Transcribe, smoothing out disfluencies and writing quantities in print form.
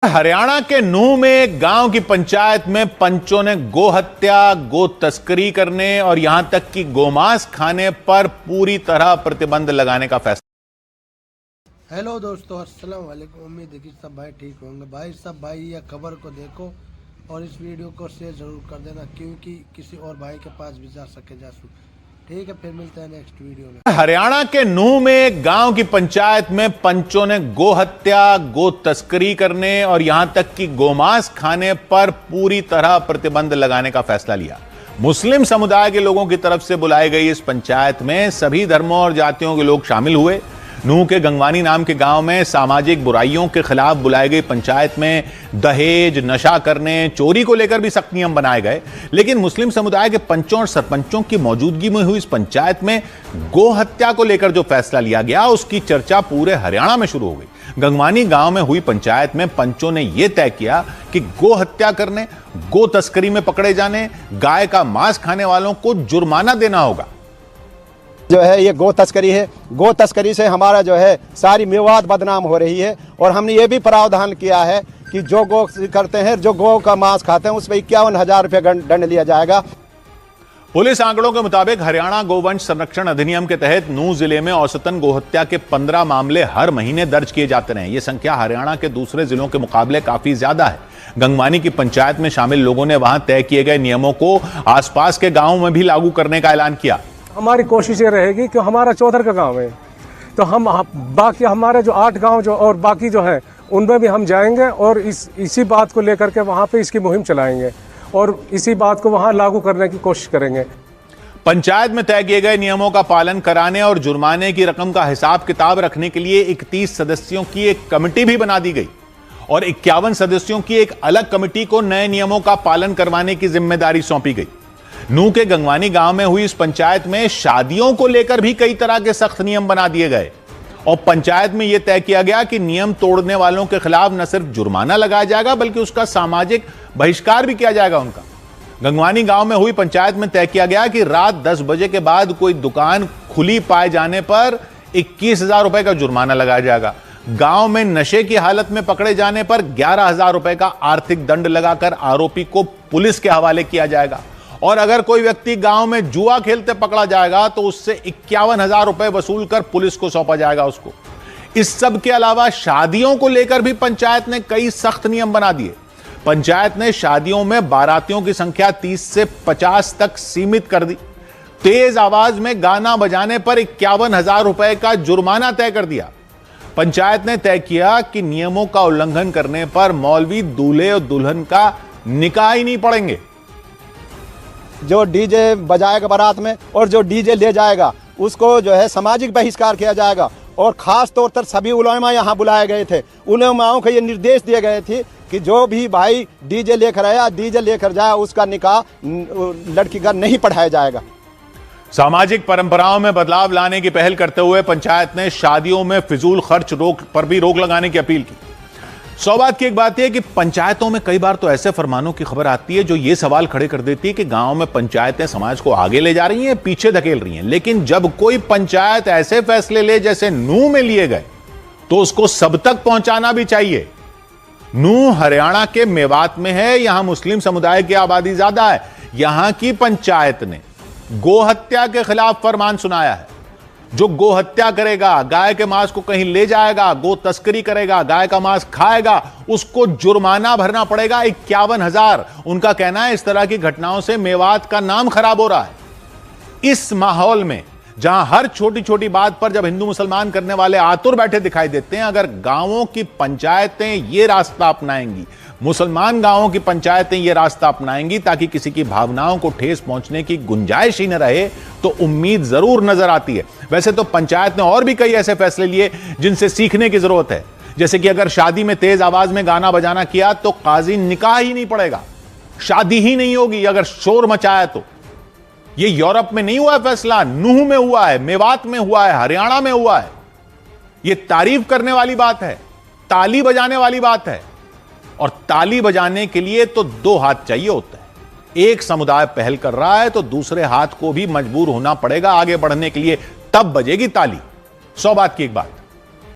हरियाणा के नूंह में एक गांव की पंचायत में पंचों ने गो हत्या, गो तस्करी करने और यहां तक कि गोमांस खाने पर पूरी तरह प्रतिबंध लगाने का फैसला। हेलो दोस्तों, अस्सलाम वालेकुम। उम्मीद है कि सब भाई ठीक होंगे। भाई सब भाई यह खबर को देखो और इस वीडियो को शेयर जरूर कर देना, क्योंकि किसी और भाई के पास भी जा सके जासूस। ठीक है, फिर मिलते हैं नेक्स्ट वीडियो में। हरियाणा के नूंह में एक गांव की पंचायत में पंचों ने गो हत्या, गो तस्करी करने और यहां तक कि गोमांस खाने पर पूरी तरह प्रतिबंध लगाने का फैसला लिया। मुस्लिम समुदाय के लोगों की तरफ से बुलाई गई इस पंचायत में सभी धर्मों और जातियों के लोग शामिल हुए। नूंह के गंगवानी नाम के गांव में सामाजिक बुराइयों के खिलाफ बुलाई गई पंचायत में दहेज, नशा करने, चोरी को लेकर भी सख्त नियम बनाए गए। लेकिन मुस्लिम समुदाय के पंचों और सरपंचों की मौजूदगी में हुई इस पंचायत में गो हत्या को लेकर जो फैसला लिया गया, उसकी चर्चा पूरे हरियाणा में शुरू हो गई। गंगवानी गांव में हुई पंचायत में पंचों ने यह तय किया कि गो हत्या करने, गो तस्करी में पकड़े जाने, गाय का मांस खाने वालों को जुर्माना देना होगा। जो है ये गो तस्करी है। गो तस्करी से हमारा जो है सारी मेवात बदनाम हो रही है। और हमने ये भी प्रावधान किया है कि जो गो करते हैं, जो गो का मांस खाते हैं, उस पर 51,000 रुपये दंड लिया जाएगा। पुलिस आंकड़ों के मुताबिक हरियाणा गोवंश संरक्षण अधिनियम के तहत नूंह जिले में औसतन गोहत्या के 15 मामले हर महीने दर्ज किए जाते रहे। यह संख्या हरियाणा के दूसरे जिलों के मुकाबले काफी ज्यादा है। गंगवानी की पंचायत में शामिल लोगों ने वहां तय किए गए नियमों को आसपास के गांवों में भी लागू करने का ऐलान किया। हमारी कोशिश ये रहेगी कि हमारा चौधर का गांव है, तो हम बाकी हमारे जो 8 गांव जो और बाकी जो है उनमें भी हम जाएंगे और इसी बात को लेकर के वहां पे इसकी मुहिम चलाएंगे और इसी बात को वहां लागू करने की कोशिश करेंगे। पंचायत में तय किए गए नियमों का पालन कराने और जुर्माने की रकम का हिसाब किताब रखने के लिए 31 सदस्यों की एक कमेटी भी बना दी गई और 51 सदस्यों की एक अलग कमेटी को नए नियमों का पालन करवाने की जिम्मेदारी सौंपी गई। नूंह के गंगवानी गांव में हुई इस पंचायत में शादियों को लेकर भी कई तरह के सख्त नियम बना दिए गए और पंचायत में यह तय किया गया कि नियम तोड़ने वालों के खिलाफ न सिर्फ जुर्माना लगाया जाएगा बल्कि उसका सामाजिक बहिष्कार भी किया जाएगा उनका। गंगवानी गांव में हुई पंचायत में तय किया गया कि रात 10 बजे के बाद कोई दुकान खुली पाए जाने पर 21,000 रुपए का जुर्माना लगाया जाएगा। गांव में नशे की हालत में पकड़े जाने पर 11,000 रुपए का आर्थिक दंड लगाकर आरोपी को पुलिस के हवाले किया जाएगा और अगर कोई व्यक्ति गांव में जुआ खेलते पकड़ा जाएगा तो उससे 51,000 रुपए वसूल कर पुलिस को सौंपा जाएगा उसको। इस सब के अलावा शादियों को लेकर भी पंचायत ने कई सख्त नियम बना दिए। पंचायत ने शादियों में बारातियों की संख्या 30 से 50 तक सीमित कर दी। तेज आवाज में गाना बजाने पर 51,000 रुपए का जुर्माना तय कर दिया। पंचायत ने तय किया कि नियमों का उल्लंघन करने पर मौलवी दूल्हे और दुल्हन का निकाह ही नहीं पड़ेंगे। जो डीजे बजाएगा बारात में और जो डीजे ले जाएगा उसको जो है सामाजिक बहिष्कार किया जाएगा। और खास तौर पर सभी उलेमा यहाँ बुलाए गए थे। उलेमाओं को ये निर्देश दिए गए थे कि जो भी भाई डीजे लेकर आया, डीजे लेकर जाए, उसका निकाह लड़की का नहीं पढ़ाया जाएगा। सामाजिक परंपराओं में बदलाव लाने की पहल करते हुए पंचायत ने शादियों में फिजूल खर्च पर भी रोक लगाने की अपील की। सौभाग्य की एक बात यह है कि पंचायतों में कई बार तो ऐसे फरमानों की खबर आती है जो ये सवाल खड़े कर देती है कि गांव में पंचायतें समाज को आगे ले जा रही हैं, पीछे धकेल रही हैं। लेकिन जब कोई पंचायत ऐसे फैसले ले जैसे नूंह में लिए गए तो उसको सब तक पहुंचाना भी चाहिए। नूंह हरियाणा के मेवात में है, यहां मुस्लिम समुदाय की आबादी ज्यादा है। यहां की पंचायत ने गो हत्या के खिलाफ फरमान सुनाया है। जो गो हत्या करेगा, गाय के मांस को कहीं ले जाएगा, गो तस्करी करेगा, गाय का मांस खाएगा, उसको जुर्माना भरना पड़ेगा 51,000। उनका कहना है इस तरह की घटनाओं से मेवात का नाम खराब हो रहा है। इस माहौल में जहां हर छोटी छोटी बात पर जब हिंदू मुसलमान करने वाले आतुर बैठे दिखाई देते हैं, अगर गांवों की पंचायतें ये रास्ता अपनाएंगी, मुसलमान गांवों की पंचायतें ये रास्ता अपनाएंगी ताकि किसी की भावनाओं को ठेस पहुंचने की गुंजाइश ही न रहे, तो उम्मीद जरूर नजर आती है। वैसे तो पंचायत ने और भी कई ऐसे फैसले लिए जिनसे सीखने की जरूरत है। जैसे कि अगर शादी में तेज आवाज में गाना बजाना किया तो काजी निकाह ही नहीं पड़ेगा, शादी ही नहीं होगी अगर शोर मचाया तो। यह यूरोप में नहीं हुआ है फैसला, नूंह में हुआ है, मेवात में हुआ है, हरियाणा में हुआ है। यह तारीफ करने वाली बात है, ताली बजाने वाली बात है। और ताली बजाने के लिए तो 2 हाथ चाहिए होता है। एक समुदाय पहल कर रहा है तो दूसरे हाथ को भी मजबूर होना पड़ेगा आगे बढ़ने के लिए, तब बजेगी ताली। 100 बात की एक बात।